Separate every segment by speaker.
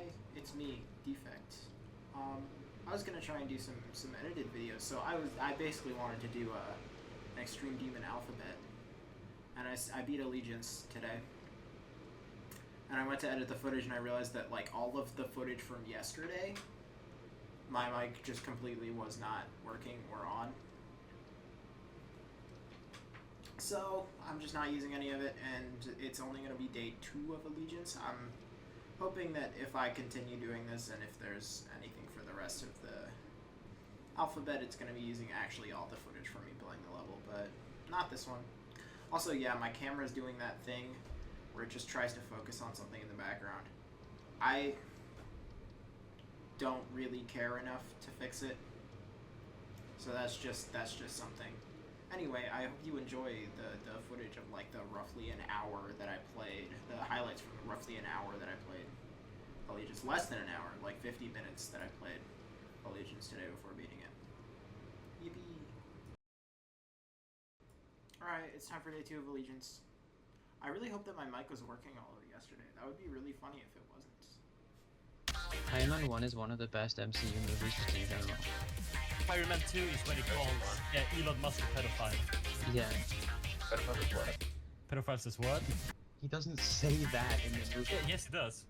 Speaker 1: Hi, it's me, Defect. I was gonna try and do some edited videos, so I basically wanted to do an Extreme Demon Alphabet, and I beat Allegiance today, and I went to edit the footage, and I realized that like all of the footage from yesterday, my mic just completely was not working or on. So I'm just not using any of it, and it's only gonna be day 2 of Allegiance. I'm hoping that if I continue doing this and if there's anything for the rest of the alphabet, it's going to be using actually all the footage from me playing the level, but not this one. Also, yeah, my camera's doing that thing where it just tries to focus on something in the background. I don't really care enough to fix it, so that's just something. Anyway, I hope you enjoy the footage of like the roughly an hour that I played, the highlights from the roughly an hour that I played Allegiance, less than an hour, like 50 minutes that I played Allegiance today before beating it. Yippee! Alright, it's time for day 2 of Allegiance. I really hope that my mic was working all of yesterday. That would be really funny if it wasn't.
Speaker 2: Iron Man 1 is one of the best MCU movies just in general.
Speaker 3: Iron Man 2 is when he calls Elon Musk a pedophile.
Speaker 2: Yeah.
Speaker 4: Pedophile is what?
Speaker 3: Pedophiles is what?
Speaker 2: He doesn't say that in the movie.
Speaker 3: Yes, he does.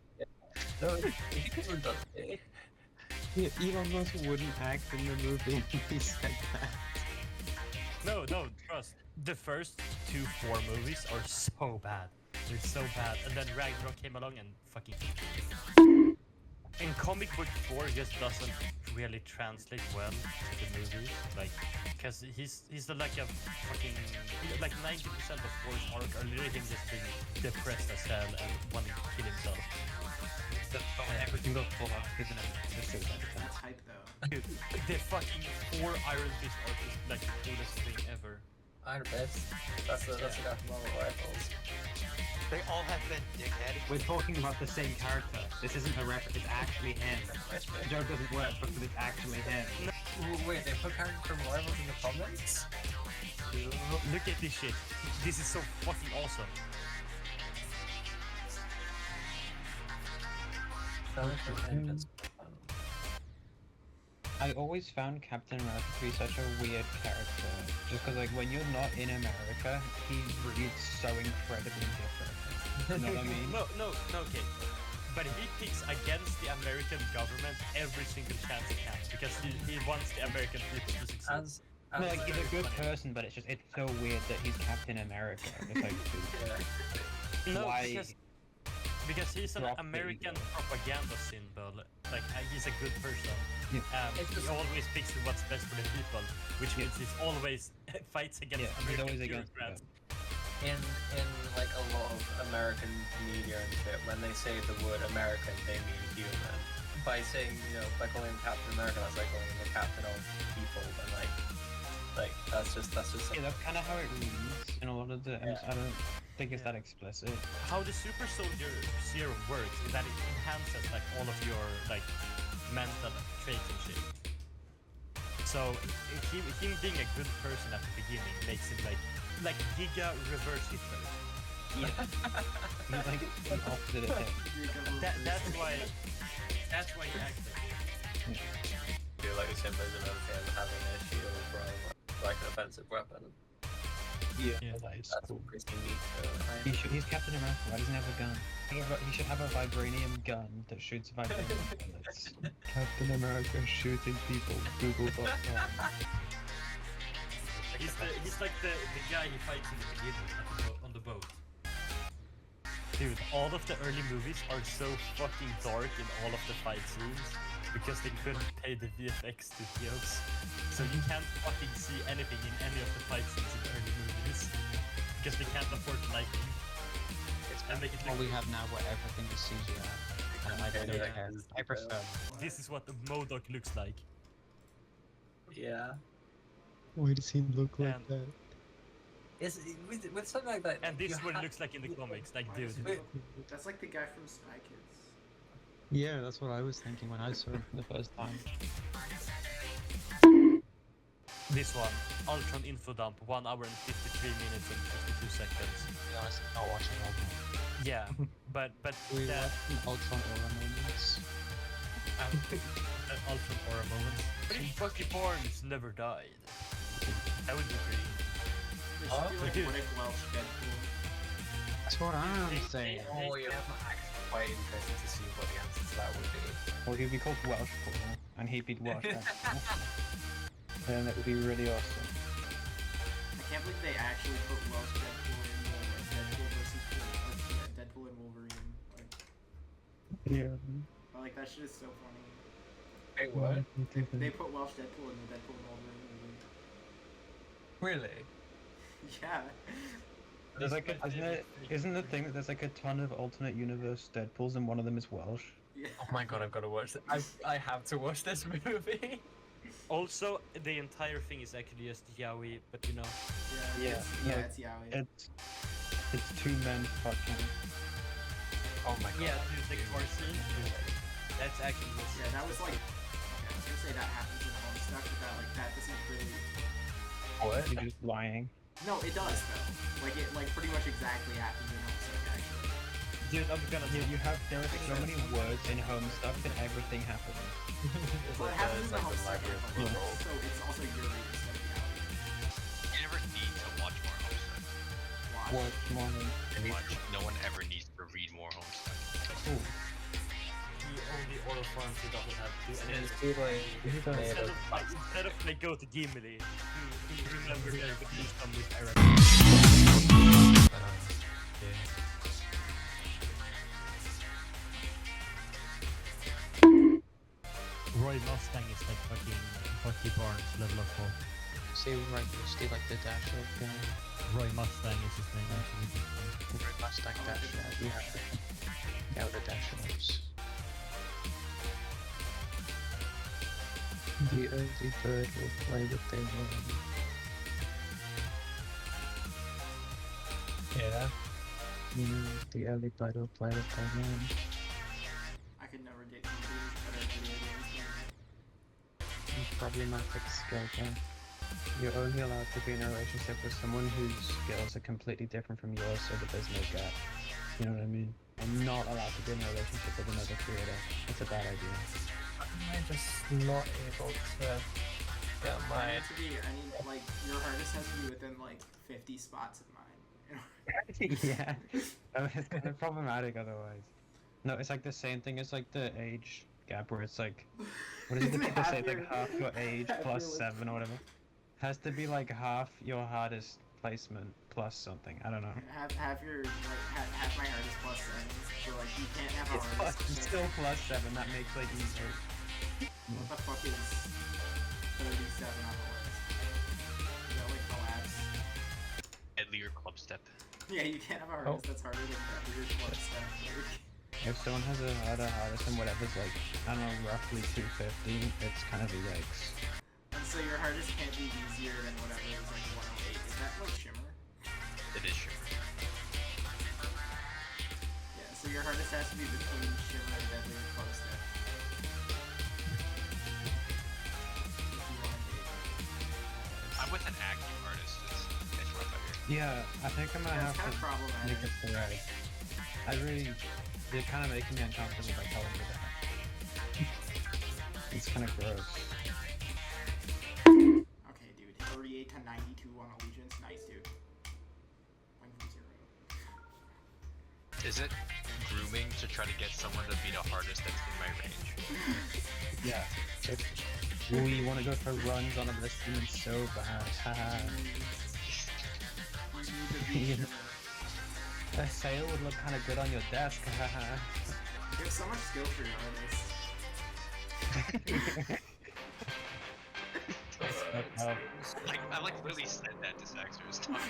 Speaker 4: No, he doesn't.
Speaker 2: Elon Musk wouldn't act in the movie if he said that.
Speaker 3: No, trust. The first 2 4 movies are so bad. They're so bad. And then Ragnarok came along and fucking... In comic book 4 just doesn't really translate well to the movies, like, because he's like a fucking, like 90% of 4's arc are literally him just being depressed as hell and wanting to kill himself.
Speaker 2: Everything got full off, isn't it?
Speaker 1: That's hype though.
Speaker 3: Dude, the fucking 4 Iron Fist arc is like the coolest thing ever.
Speaker 4: Iron Fist. That's the guy from Marvel Rifles.
Speaker 5: They all have been dickhead.
Speaker 6: We're talking about the same character. This isn't a reference, it's actually him. The joke doesn't work because it's actually him.
Speaker 4: Wait, they put characters from Rivals in the comments?
Speaker 3: Look at this shit. This is so fucking awesome.
Speaker 2: I always found Captain America to be such a weird character. Just because, like, when you're not in America, he reads so incredibly different. You know what I mean?
Speaker 3: No, okay. But he picks against the American government every single chance he can because he wants the American people to succeed.
Speaker 2: No, like, he's a good person, but it's so weird that he's Captain America. It's like,
Speaker 3: No,
Speaker 2: why?
Speaker 3: Because he's an
Speaker 2: Drop the
Speaker 3: American
Speaker 2: ego.
Speaker 3: propaganda symbol. Like, he's a good person.
Speaker 2: Yeah.
Speaker 3: He always picks what's best for the people, which means he's always fights against
Speaker 2: he's
Speaker 3: American
Speaker 2: always against
Speaker 3: bureaucrats.
Speaker 4: In like a lot of American media and shit, when they say the word American, they mean human. By saying, by calling him Captain America, that's like calling him the captain of people, and like that's just.
Speaker 2: Yeah, that's kind of how it reads in a lot of the. I don't think it's that explicit.
Speaker 3: How the super soldier serum works is that it enhances like all of your like mental traits and shit. So him being a good person at the beginning makes him like Giga reverse Hitler.
Speaker 2: Yeah. He's like the opposite of him.
Speaker 3: That's why he acts like it.
Speaker 4: I feel like a symbolism of him having a shield from like an offensive weapon.
Speaker 2: Yeah,
Speaker 4: That's
Speaker 2: cool.
Speaker 4: pretty neat.
Speaker 2: He's Captain America. Why doesn't he have a gun? He should have a vibranium gun that shoots vibranium bullets. Captain America shooting people. Google.com.
Speaker 3: He's like the guy he fights in the beginning on the boat. Dude, all of the early movies are so fucking dark in all of the fight scenes because they couldn't pay the VFX studios. So you can't fucking see anything in any of the fight scenes in the early movies because they can't afford lighting. And make it
Speaker 2: All we have now where everything is CGI. And I don't care. I prefer.
Speaker 3: This is what the MODOK looks like.
Speaker 4: Yeah.
Speaker 2: Why does he look
Speaker 3: like
Speaker 2: that?
Speaker 4: With something like that.
Speaker 3: And this is what it looks like in the comics. Like, dude.
Speaker 1: That's like the guy from Spy Kids.
Speaker 2: Yeah, that's what I was thinking when I saw it for the first time.
Speaker 3: This one, Ultron Info Dump, 1 hour and 53 minutes and 52 seconds.
Speaker 2: To be honest, I'm not watching all of them.
Speaker 3: Yeah, but
Speaker 2: We
Speaker 3: that
Speaker 2: watched an Ultron Aura moments.
Speaker 3: Ultron Aura moments. But if Bucky Barnes never died, that would be pretty.
Speaker 1: They
Speaker 4: Huh?
Speaker 1: should do like what if Welsh Deadpool.
Speaker 2: That's what I'm
Speaker 3: Hey,
Speaker 2: saying.
Speaker 3: hey,
Speaker 4: Oh yeah, I'm actually quite interested to see what the answer to that would be.
Speaker 2: Well, he'd be called Welsh Paul, and he'd be Welsh Deadpool. And it would be really awesome.
Speaker 1: I can't believe they actually put Welsh Deadpool in the like, Deadpool versus Deadpool and Wolverine. Like,
Speaker 2: Yeah.
Speaker 1: like that shit is so funny.
Speaker 4: Wait, what?
Speaker 1: They put Welsh Deadpool in the Deadpool and Wolverine movie.
Speaker 4: Really?
Speaker 1: Yeah.
Speaker 2: There's like isn't the thing that there's like a ton of alternate universe Deadpools and one of them is Welsh?
Speaker 1: Yeah.
Speaker 4: Oh my god, I've got to watch it. I have to watch this movie.
Speaker 3: Also, the entire thing is actually just yaoi, but you know.
Speaker 1: Yeah.
Speaker 2: Yeah,
Speaker 1: It's Yowie.
Speaker 2: It's two men fucking.
Speaker 4: Oh my god.
Speaker 3: Yeah, there's the car scene. That's actually what's
Speaker 1: Yeah, that was like. Okay, I was gonna say that happens in Homestuck, but that doesn't really.
Speaker 4: What?
Speaker 2: You're just lying.
Speaker 1: No, it does though. Like it pretty much exactly happens in Homestuck actually.
Speaker 3: Dude, I'm gonna.
Speaker 2: There are so many words in Homestuck that everything happens.
Speaker 1: Well, it happens in the Homestuck,
Speaker 4: library of
Speaker 1: so it's also Yuri instead of Yowie.
Speaker 5: You never need to watch more Homestuck.
Speaker 1: Watch.
Speaker 2: Watch more.
Speaker 5: No one ever needs to read more Homestuck.
Speaker 2: Ooh.
Speaker 3: The only oral forms he doesn't have to. And
Speaker 4: It's too like made
Speaker 3: instead
Speaker 4: of
Speaker 3: of like go to Gimli, who remember there but please come with Eric. Roy Mustang is like fucking Bucky Barnes level of 4.
Speaker 2: Say right, stay like the dash up guy.
Speaker 3: Roy Mustang is his name actually.
Speaker 2: Mustang dash up. Yeah, the dash ups. The early bird will play with their worm.
Speaker 4: Yeah.
Speaker 2: The early bird will play with their worm.
Speaker 1: I could never date somebody who's better at video games than me.
Speaker 2: Problematic skill game. You're only allowed to be in a relationship with someone whose skills are completely different from yours so that there's no gap. You know what I mean? I'm not allowed to be in a relationship with another creator. It's a bad idea.
Speaker 4: I'm just not able to get
Speaker 1: I need like your hardest has to be within like 50 spots of mine.
Speaker 2: Yeah. It's kind of problematic otherwise. No, it's like the same thing as like the age gap where it's like, what is it that people say? It's like half your age plus 7 or whatever. Has to be like half your hardest placement plus something. I don't know.
Speaker 1: Have your like have my hardest plus 7. So like you can't have a
Speaker 2: It's
Speaker 1: hardest.
Speaker 2: it's still plus 7. That makes like easier.
Speaker 1: What the fuck is 37 on the list? Is that like collapse?
Speaker 5: Deadlier club step.
Speaker 1: Yeah, you can't have a hardest that's harder than that. Weird plus stuff.
Speaker 2: If someone has a hardest and whatever's like, I don't know, roughly 250, it's kind of a yikes.
Speaker 1: And so your hardest can't be easier than whatever is like 108. Is that like shimmer?
Speaker 5: It is shimmer.
Speaker 1: Yeah, so your hardest has to be between shimmer and deadly or close step. If you want to date.
Speaker 5: I'm with an active artist. It's rough out here.
Speaker 2: Yeah, I think I might
Speaker 1: Yeah, it's
Speaker 2: have
Speaker 1: kind of
Speaker 2: to
Speaker 1: problematic.
Speaker 2: make a thread. You're kind of making me uncomfortable by telling me that. It's kind of gross.
Speaker 1: Okay, dude. 38 to 92 on Allegiance. Nice, dude. Went from 0.
Speaker 5: Is it grooming to try to get someone to be the hardest that's in my range?
Speaker 2: Yeah. We want to go for runs on a list and it's so bad. Haha.
Speaker 1: You need to be shimmer.
Speaker 2: A sail would look kind of good on your desk. Haha.
Speaker 1: You have so much skill for your artist.
Speaker 5: I like really said that to Saxer's time.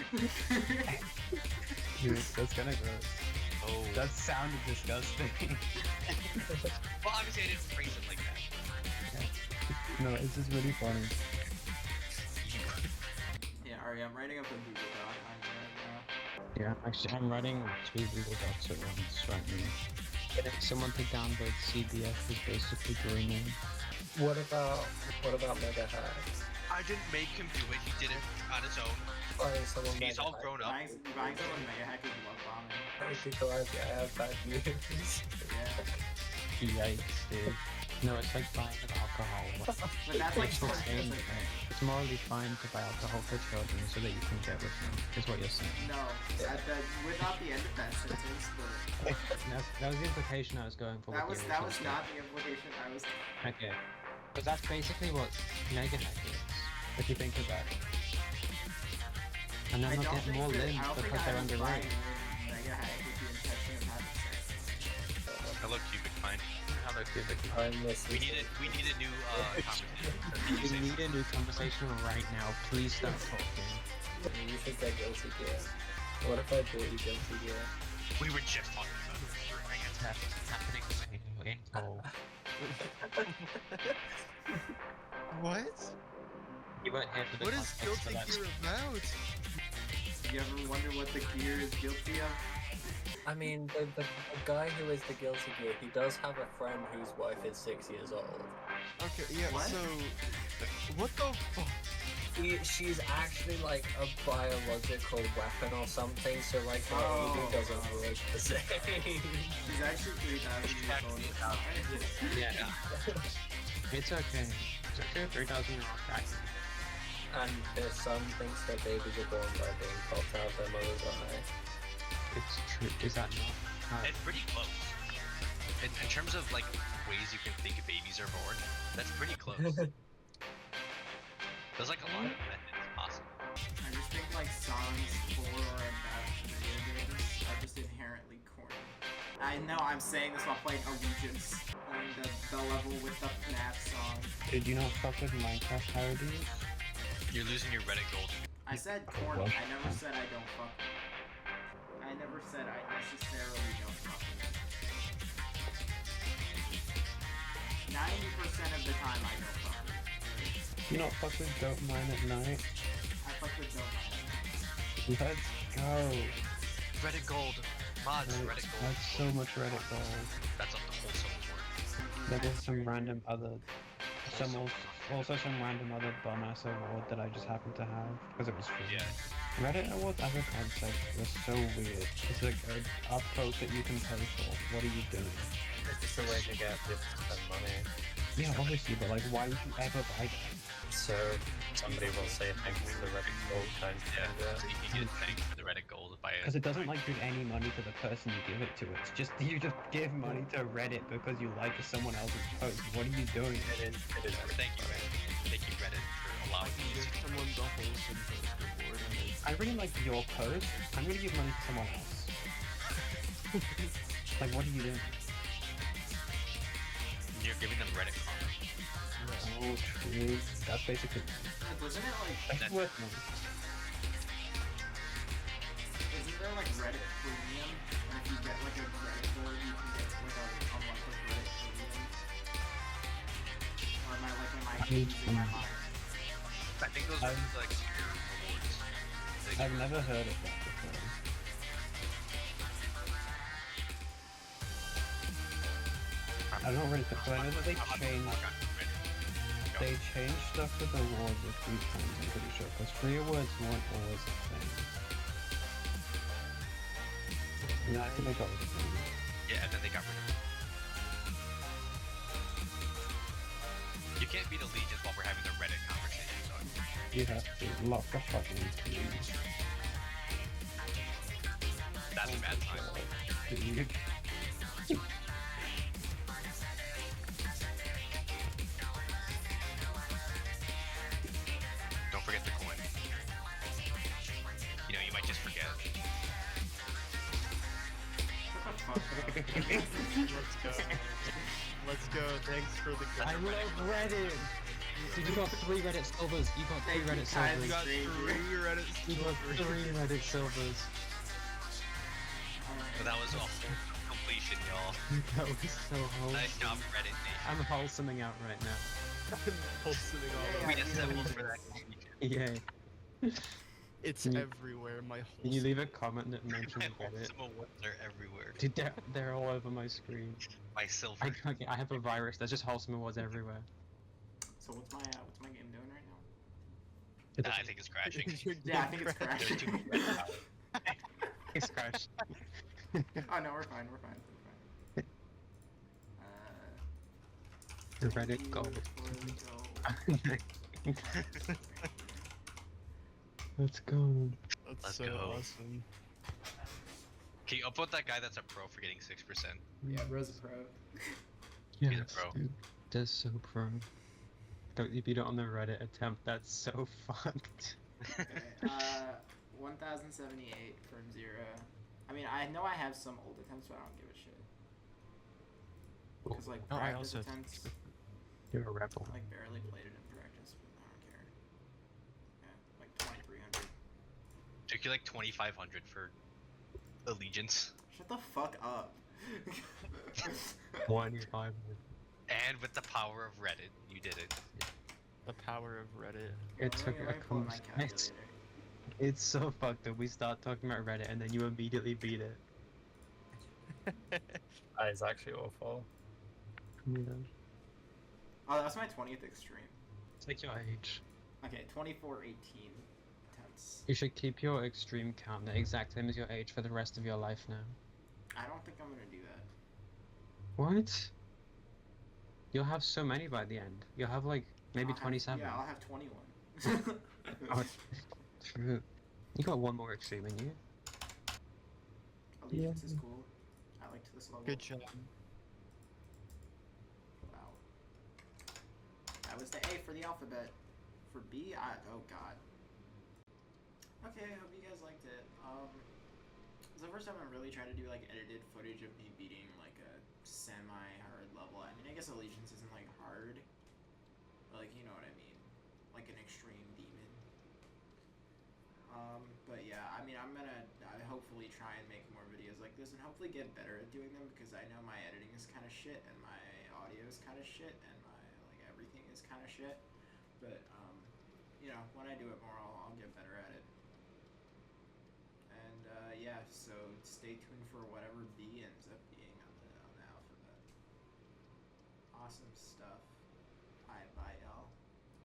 Speaker 2: Dude, that's kind of gross.
Speaker 5: Oh.
Speaker 2: That sounded disgusting.
Speaker 5: Well, obviously I didn't phrase it like that.
Speaker 2: No, it's just really funny.
Speaker 1: Yeah, Ari, I'm writing up a Google Doc on you right now.
Speaker 2: Yeah, actually, I'm writing 2 Google Docs at once right now. Getting someone to download CBS is basically dreaming.
Speaker 4: What about Mega Hack?
Speaker 5: I didn't make him do it. He did it on his own.
Speaker 4: Buying someone
Speaker 5: He's
Speaker 4: Mega
Speaker 5: all
Speaker 4: Hack.
Speaker 5: grown up.
Speaker 1: Buying someone Mega Hack is love bombing.
Speaker 4: Because I have bad news.
Speaker 1: Yeah.
Speaker 2: Yikes, dude. No, it's like buying alcohol.
Speaker 1: But that's like
Speaker 2: It's the same
Speaker 1: children.
Speaker 2: thing. It's morally fine to buy alcohol for children so that you can get with them, is what you're saying.
Speaker 1: No, without the end of that sentence,
Speaker 2: That was the implication I was going for.
Speaker 1: that
Speaker 2: with
Speaker 1: was
Speaker 2: the
Speaker 1: that
Speaker 2: original
Speaker 1: was not the implication I was.
Speaker 2: statement. Okay. But that's basically what Mega Hack is, if you think about it. And
Speaker 1: I
Speaker 2: then they'll
Speaker 1: don't
Speaker 2: get
Speaker 1: think
Speaker 2: more
Speaker 1: that,
Speaker 2: limbs
Speaker 1: I don't think
Speaker 2: because
Speaker 1: I
Speaker 2: they're
Speaker 1: was
Speaker 2: underage.
Speaker 1: buying Mega Hack with the intention of having sex.
Speaker 5: Hello, Cubic Fine.
Speaker 2: Hello, Cubic.
Speaker 5: We need a new conversation.
Speaker 2: We need a new conversation right now. Please stop talking.
Speaker 4: You should get Guilty Gear. What if I bought you Guilty Gear?
Speaker 5: We were just talking about it.
Speaker 2: That's happening in Cole.
Speaker 7: What?
Speaker 2: You weren't here for the
Speaker 7: What is
Speaker 2: context
Speaker 7: Guilty
Speaker 2: for that.
Speaker 7: Gear about?
Speaker 1: You ever wonder what the gear is guilty of?
Speaker 4: I mean, the guy who is the Guilty Gear, he does have a friend whose wife is 6 years old.
Speaker 7: Okay, yeah,
Speaker 1: What?
Speaker 7: so... What the fuck?
Speaker 4: She's actually like a biological weapon or something, so like her
Speaker 1: Oh.
Speaker 4: baby doesn't work the same.
Speaker 1: She's actually 3,000 years old.
Speaker 2: Yeah. It's okay. It's okay. 3,000 year old back.
Speaker 4: And her son thinks that babies are born by being popped out of their mother's eye.
Speaker 2: It's true. Is that not?
Speaker 5: It's pretty close. In terms of like ways you can think babies are born, that's pretty close. There's like a lot of methods possible.
Speaker 1: I just think like songs for or about video games are just inherently corny. I know I'm saying this while playing Allegiance, playing the level with the FNAF song.
Speaker 2: Did you not fuck with Minecraft parodies?
Speaker 5: You're losing your Reddit gold.
Speaker 1: I said corny, I never said I don't fuck with it. I never said I necessarily don't fuck with it. 90% of the time I don't fuck with it.
Speaker 2: You not fuck with Goat Mine at night?
Speaker 1: I fuck with Joe
Speaker 2: Let's go.
Speaker 5: Reddit gold. Mods, Reddit gold.
Speaker 2: That's so much Reddit gold.
Speaker 5: That's a whole award.
Speaker 2: There was some random other, also some random other bum ass award that I just happened to have because it was free.
Speaker 5: Yeah.
Speaker 2: Reddit awards as a concept was so weird. It's like a post that you can pay for. What are you doing?
Speaker 4: It's a way to get people to spend money.
Speaker 2: Yeah, obviously, but like, why would you ever buy that?
Speaker 4: So somebody will say thanks for the Reddit gold kind of
Speaker 5: Yeah.
Speaker 4: thing.
Speaker 5: So you can get thanked for the Reddit gold by
Speaker 2: Because it doesn't like give any money to the person you give it to. It's just you just give money to Reddit because you like someone else's post. What are you doing?
Speaker 4: It is.
Speaker 5: Thank you, Reddit. Thank you, Reddit, for allowing me to
Speaker 7: Give someone the wholesome post reward and it's...
Speaker 2: I really like your post. I'm gonna give money to someone else. Like, what are you doing?
Speaker 5: You're giving them Reddit karma.
Speaker 2: Oh, true. That's basically.
Speaker 1: Wasn't it like,
Speaker 2: That's worth money.
Speaker 1: isn't there like Reddit Premium? And if you get like a Reddit gold, you can get like a month of Reddit Premium? Or am I confusing my mind?
Speaker 5: I think those are like tier rewards. They
Speaker 2: I've
Speaker 5: give-
Speaker 2: never heard of that before. I don't really think, but I know that they changed stuff with awards a few times, I'm pretty sure, because free awards weren't always a thing. And I think they got rid of them.
Speaker 5: Yeah, and then they got rid of it. You can't beat Allegiance while we're having the Reddit conversation, dog.
Speaker 2: You have to lock the fucking keys.
Speaker 5: That's a bad sign.
Speaker 2: Dude.
Speaker 5: Don't forget the coin. You know, you might just forget.
Speaker 7: Let's go. Let's go. Thanks for the
Speaker 2: I
Speaker 7: gold.
Speaker 2: love Reddit! Dude, you got 3 Reddit silvers. You got 3
Speaker 1: Thank you,
Speaker 2: Reddit
Speaker 1: guys.
Speaker 7: You
Speaker 2: silvers.
Speaker 7: got 3 Reddit
Speaker 2: You got
Speaker 7: silvers.
Speaker 2: 3 Reddit silvers.
Speaker 5: But that was a whole completion, y'all.
Speaker 2: That was so wholesome.
Speaker 5: Nice job, Reddit Nation.
Speaker 2: I'm wholesoming out right now.
Speaker 7: Pulsing all
Speaker 5: We
Speaker 7: over.
Speaker 5: assembled for that completion.
Speaker 2: Yay.
Speaker 7: It's
Speaker 2: Can you-
Speaker 7: everywhere. My whole.
Speaker 2: Can you leave a comment that mentions
Speaker 5: My
Speaker 2: Reddit?
Speaker 5: wholesome awards are everywhere.
Speaker 2: Dude, they're all over my screen.
Speaker 5: My silver.
Speaker 2: I have a virus. There's just wholesome awards everywhere.
Speaker 1: So what's my game doing right now?
Speaker 5: I think it's crashing.
Speaker 1: Yeah, I think it's
Speaker 5: There's
Speaker 1: crashing.
Speaker 5: too much red power.
Speaker 2: It's crashed.
Speaker 1: Oh no, we're fine. We're fine.
Speaker 2: The
Speaker 1: Thank
Speaker 2: Reddit
Speaker 1: you
Speaker 2: gold.
Speaker 1: for the gold.
Speaker 2: Let's go.
Speaker 7: That's
Speaker 5: Let's
Speaker 7: so
Speaker 5: go.
Speaker 7: awesome.
Speaker 5: Can you upvote that guy that's a pro for getting 6%?
Speaker 1: Yeah, bro's a pro.
Speaker 2: Yes,
Speaker 5: a pro.
Speaker 2: dude. That's so pro. Don't you beat it on the Reddit attempt? That's so fucked.
Speaker 1: Okay, 1078 from 0. I mean, I know I have some old attempts, but I don't give a shit. Because, like,
Speaker 7: No, I
Speaker 1: practice
Speaker 7: also-
Speaker 1: attempts,
Speaker 2: You're a rebel.
Speaker 1: I, like, barely played it in practice, but I don't care. Yeah, like 2300.
Speaker 5: Took you like 2,500 for allegiance.
Speaker 1: Shut the fuck up.
Speaker 2: 25.
Speaker 5: And with the power of Reddit, you did it.
Speaker 7: The power of Reddit.
Speaker 2: It took
Speaker 1: Let
Speaker 2: a
Speaker 1: me pull up my
Speaker 2: conversation.
Speaker 1: calculator.
Speaker 2: It's so fucked that we start talking about Reddit and then you immediately beat it.
Speaker 4: That is actually awful.
Speaker 2: Yeah.
Speaker 1: Oh, that's my 20th extreme.
Speaker 2: It's like your age.
Speaker 1: Okay, 2418 attempts.
Speaker 2: You should keep your extreme count the exact same as your age for the rest of your life now.
Speaker 1: I don't think I'm gonna do that.
Speaker 2: What? You'll have so many by the end. You'll have like maybe
Speaker 1: I'll have-
Speaker 2: 27.
Speaker 1: Yeah, I'll have 21.
Speaker 2: Oh, true. You got one more extreme in you.
Speaker 1: Allegiance is cool. I liked this level.
Speaker 7: Good job.
Speaker 1: Wow. That was the A for the alphabet. For B, oh god. Okay, I hope you guys liked it. It's the first time I'm really trying to do like edited footage of me beating like a semi-hard level. I mean, I guess Allegiance isn't like hard, but like you know what I mean, like an extreme demon. But yeah, I mean, I'm gonna hopefully try and make more videos like this and hopefully get better at doing them because I know my editing is kind of shit and my audio is kind of shit and my like everything is kind of shit. But you know, when I do it more, I'll get better at it. And yeah, so stay tuned for whatever B ends up being on the alphabet. Awesome stuff.